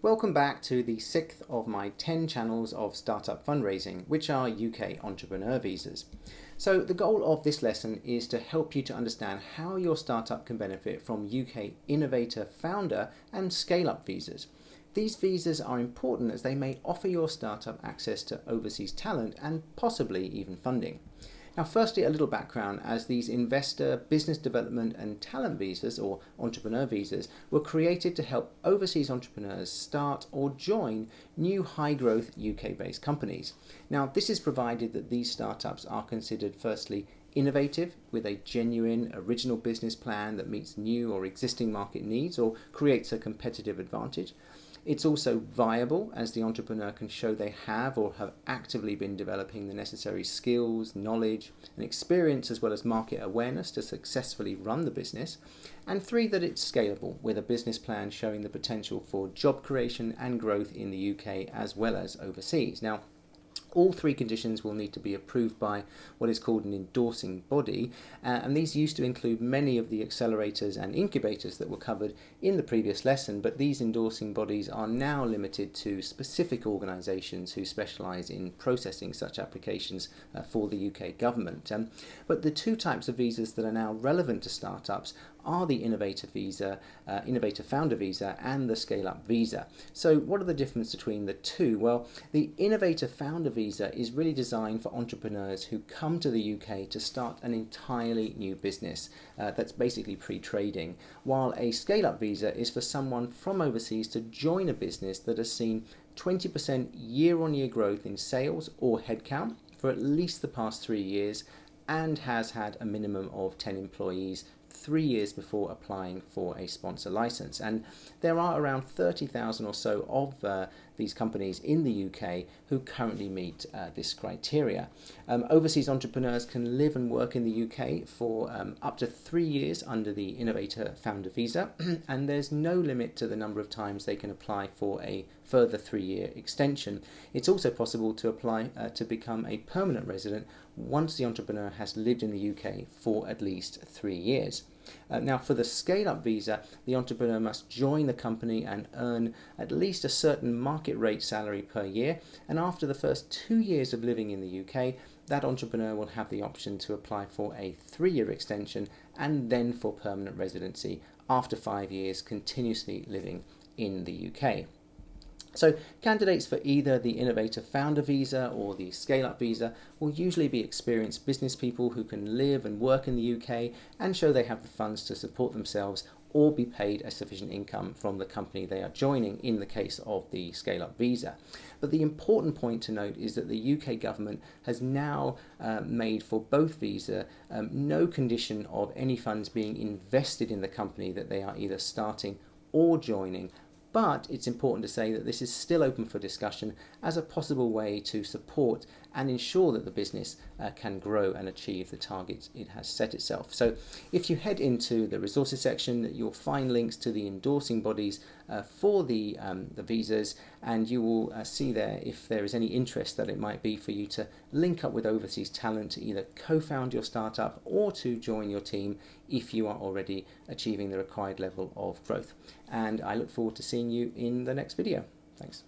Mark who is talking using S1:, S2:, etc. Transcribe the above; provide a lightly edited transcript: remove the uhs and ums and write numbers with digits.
S1: Welcome back to the 6th of my 10 channels of startup fundraising, which are UK entrepreneur visas. So the goal of this lesson is to help you to understand how your startup can benefit from UK innovator, founder and scale-up visas. These visas are important as they may offer your startup access to overseas talent and possibly even funding. Now, firstly, a little background, as these investor, business development and talent visas, or entrepreneur visas, were created to help overseas entrepreneurs start or join new high-growth UK-based companies. Now, this is provided that these startups are considered firstly innovative, with a genuine original business plan that meets new or existing market needs or creates a competitive advantage. It's also viable, as the entrepreneur can show they have or have actively been developing the necessary skills, knowledge and experience, as well as market awareness to successfully run the business. And 3, that it's scalable, with a business plan showing the potential for job creation and growth in the UK as well as overseas. Now, all 3 conditions will need to be approved by what is called an endorsing body, and these used to include many of the accelerators and incubators that were covered in the previous lesson, but these endorsing bodies are now limited to specific organisations who specialise in processing such applications for the UK government. But the 2 types of visas that are now relevant to startups are the innovator visa, innovator founder visa, and the scale-up visa. So what are the differences between the 2? Well, the innovator founder visa is really designed for entrepreneurs who come to the UK to start an entirely new business that's basically pre-trading, while a scale-up visa is for someone from overseas to join a business that has seen 20% year-on-year growth in sales or headcount for at least the past 3 years and has had a minimum of 10 employees 3 years before applying for a sponsor license. And there are around 30,000 or so of these companies in the UK who currently meet this criteria. Overseas entrepreneurs can live and work in the UK for up to 3 years under the Innovator Founder Visa, and there's no limit to the number of times they can apply for a further 3-year extension. It's also possible to apply to become a permanent resident once the entrepreneur has lived in the UK for at least 3 years. Now, for the scale-up visa, the entrepreneur must join the company and earn at least a certain market rate salary per year, and after the first 2 years of living in the UK, that entrepreneur will have the option to apply for a 3-year extension and then for permanent residency after 5 years continuously living in the UK. So candidates for either the Innovator Founder Visa or the Scale-Up Visa will usually be experienced business people who can live and work in the UK and show they have the funds to support themselves or be paid a sufficient income from the company they are joining in the case of the Scale-Up Visa. But the important point to note is that the UK government has now made for both visa no condition of any funds being invested in the company that they are either starting or joining. But it's important to say that this is still open for discussion as a possible way to support and ensure that the business can grow and achieve the targets it has set itself. So if you head into the resources section, you'll find links to the endorsing bodies for the visas, and you will see there if there is any interest that it might be for you to link up with overseas talent to either co-found your startup or to join your team if you are already achieving the required level of growth. And I look forward to seeing you in the next video. Thanks.